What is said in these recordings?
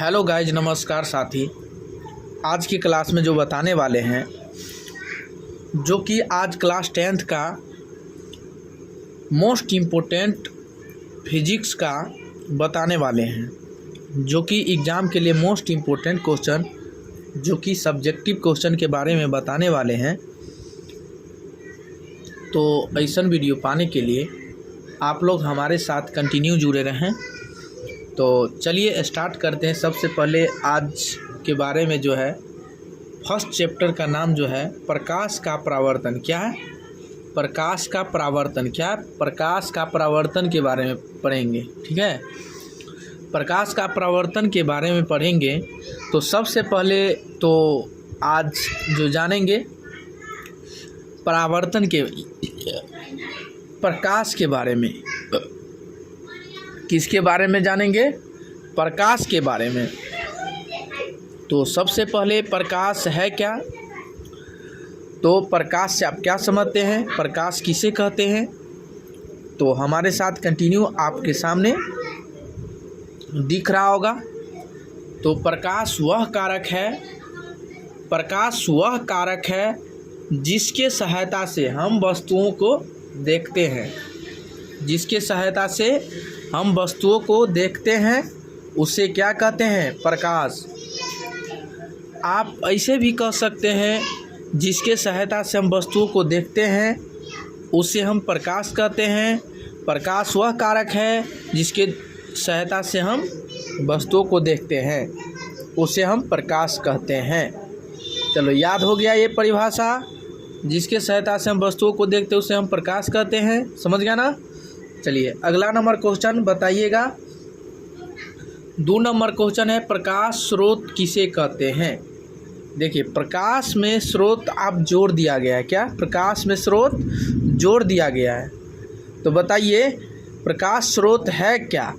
Hello guys, नमस्कार साथी। आज की क्लास में जो बताने वाले हैं, जो कि आज क्लास 10th का मोस्ट इम्पोर्टेंट फिजिक्स का बताने वाले हैं, जो कि एग्ज़ाम के लिए मोस्ट इम्पोर्टेंट क्वेश्चन, जो कि सब्जेक्टिव क्वेश्चन के बारे में बताने वाले हैं। तो ऐसा वीडियो पाने के लिए आप लोग हमारे साथ कंटिन्यू जुड़े रहें। तो चलिए स्टार्ट करते हैं। सबसे पहले आज के बारे में जो है, फर्स्ट चैप्टर का नाम जो है प्रकाश का परावर्तन। क्या है? प्रकाश का परावर्तन। क्या है? प्रकाश का परावर्तन के बारे में पढ़ेंगे। ठीक है, प्रकाश का परावर्तन के बारे में पढ़ेंगे। तो सबसे पहले तो आज जो जानेंगे परावर्तन के, प्रकाश के बारे में। किसके बारे में जानेंगे? प्रकाश के बारे में। तो सबसे पहले प्रकाश है क्या? तो प्रकाश से आप क्या समझते हैं? प्रकाश किसे कहते हैं? तो हमारे साथ कंटिन्यू आपके सामने दिख रहा होगा। तो प्रकाश वह कारक है, प्रकाश वह कारक है जिसके सहायता से हम वस्तुओं को देखते हैं। जिसके सहायता से हम वस्तुओं को देखते हैं उसे क्या कहते हैं? प्रकाश। आप ऐसे भी कह सकते हैं, जिसके सहायता से हम वस्तुओं को देखते हैं उसे हम प्रकाश कहते हैं। प्रकाश वह कारक है जिसके सहायता से हम वस्तुओं को देखते हैं, उसे हम प्रकाश कहते हैं। चलो, याद हो गया ये परिभाषा। जिसके सहायता से हम वस्तुओं को देखते हैं उसे हम प्रकाश कहते हैं। समझ गया ना? चलिए अगला नंबर क्वेश्चन बताइएगा। 2 नंबर क्वेश्चन है, प्रकाश स्रोत किसे कहते हैं? देखिए, प्रकाश में स्रोत आप जोड़ दिया गया है। क्या? प्रकाश में स्रोत जोड़ दिया गया है। तो बताइए प्रकाश स्रोत है क्या?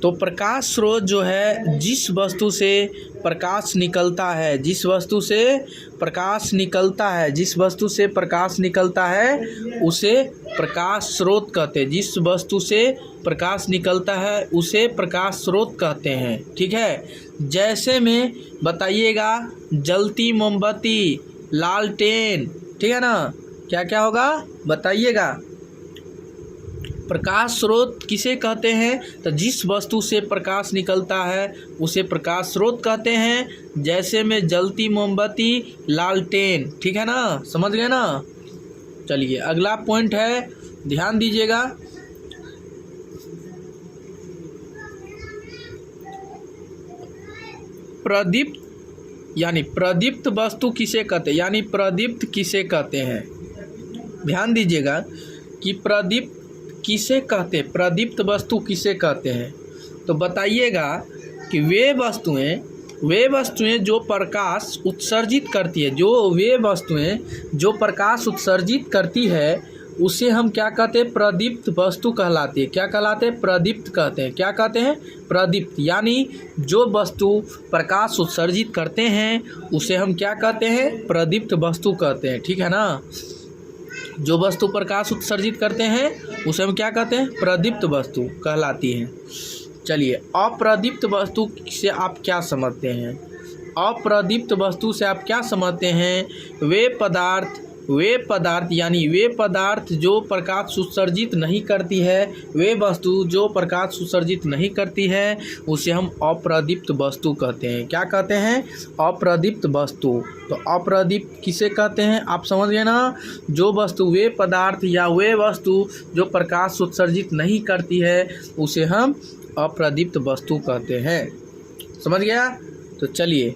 तो प्रकाश स्रोत जो है, जिस वस्तु से प्रकाश निकलता है, जिस वस्तु से प्रकाश निकलता है, जिस वस्तु से प्रकाश निकलता है उसे प्रकाश स्रोत कहते हैं। जिस वस्तु से प्रकाश निकलता है उसे प्रकाश स्रोत कहते हैं। ठीक है, जैसे में बताइएगा जलती मोमबत्ती, लालटेन। ठीक है ना? क्या क्या होगा बताइएगा। प्रकाश स्रोत किसे कहते हैं? तो जिस वस्तु से प्रकाश निकलता है उसे प्रकाश स्रोत कहते हैं। जैसे में जलती मोमबत्ती, लालटेन। ठीक है ना? समझ गए ना? चलिए अगला पॉइंट है, ध्यान दीजिएगा। प्रदीप्त यानी प्रदीप्त वस्तु किसे कहते हैं? यानी प्रदीप्त किसे कहते हैं? ध्यान दीजिएगा कि प्रदीप्त किसे कहते हैं, प्रदीप्त वस्तु किसे कहते हैं। तो बताइएगा कि वे वस्तुएं जो प्रकाश उत्सर्जित करती है, वे वस्तुएं जो प्रकाश उत्सर्जित करती है उसे हम क्या कहते हैं? प्रदीप्त वस्तु कहलाती है। क्या कहलाते हैं? प्रदीप्त कहते हैं। क्या कहते हैं? प्रदीप्त। यानी जो वस्तु प्रकाश उत्सर्जित करते हैं उसे हम क्या कहते हैं? प्रदीप्त वस्तु कहते हैं। ठीक है ना? जो वस्तु प्रकाश उत्सर्जित करते हैं उसे हम क्या कहते हैं? प्रदीप्त वस्तु कहलाती हैं। चलिए, अप्रदीप्त वस्तु से आप क्या समझते हैं? अप्रदीप्त वस्तु से आप क्या समझते हैं? वे पदार्थ यानी वे पदार्थ जो प्रकाश उत्सर्जित नहीं करती है, वे वस्तु जो प्रकाश उत्सर्जित नहीं करती है उसे हम अप्रदीप्त वस्तु कहते हैं। क्या कहते हैं? अप्रदीप्त वस्तु। तो अप्रदीप्त किसे कहते हैं? आप समझ गए ना? जो वस्तु, वे पदार्थ या वे वस्तु जो प्रकाश उत्सर्जित नहीं करती है उसे हम अप्रदीप्त वस्तु कहते हैं। समझ गया? तो चलिए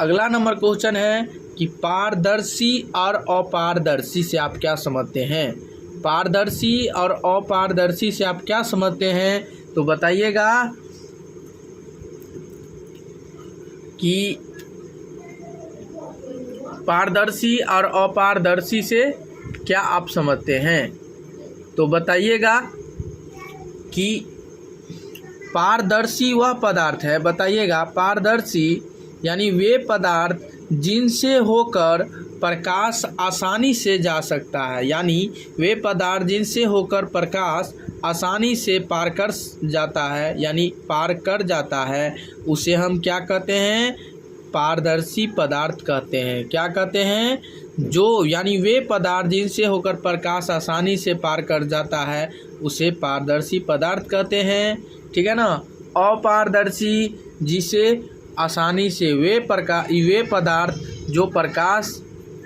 अगला नंबर क्वेश्चन है कि पारदर्शी और अपारदर्शी से आप क्या समझते हैं? पारदर्शी और अपारदर्शी से आप क्या समझते हैं? तो बताइएगा कि पारदर्शी और अपारदर्शी से क्या आप समझते हैं? तो बताइएगा कि पारदर्शी वह पदार्थ है। बताइएगा, पारदर्शी यानी वे पदार्थ जिनसे होकर प्रकाश आसानी से जा सकता है, यानी वे पदार्थ जिनसे होकर प्रकाश आसानी से पार कर जाता है, यानी पार कर जाता है, उसे हम क्या कहते हैं? पारदर्शी पदार्थ कहते हैं। क्या कहते हैं? जो यानी वे पदार्थ जिनसे होकर प्रकाश आसानी से पार कर जाता है उसे पारदर्शी पदार्थ कहते हैं। ठीक है ना। अपारदर्शी जिसे आसानी से वे पदार्थ जो प्रकाश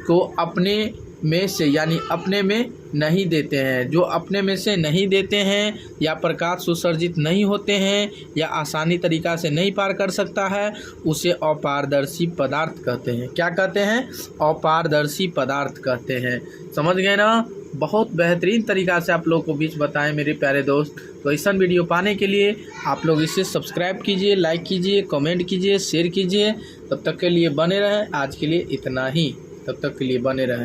को अपने में से यानी अपने में नहीं देते हैं, जो अपने में से नहीं देते हैं या प्रकाश उत्सर्जित नहीं होते हैं या आसानी तरीक़ा से नहीं पार कर सकता है, उसे अपारदर्शी पदार्थ कहते हैं। क्या कहते हैं? अपारदर्शी पदार्थ कहते हैं। समझ गए ना। बहुत बेहतरीन तरीक़ा से आप लोगों को बीच बताएं मेरे प्यारे दोस्त। तो ऐसा वीडियो पाने के लिए आप लोग इसे सब्सक्राइब कीजिए, लाइक कीजिए, कमेंट कीजिए, शेयर कीजिए। तब तक के लिए बने रहें। आज के लिए इतना ही। तब तक के लिए बने रहें।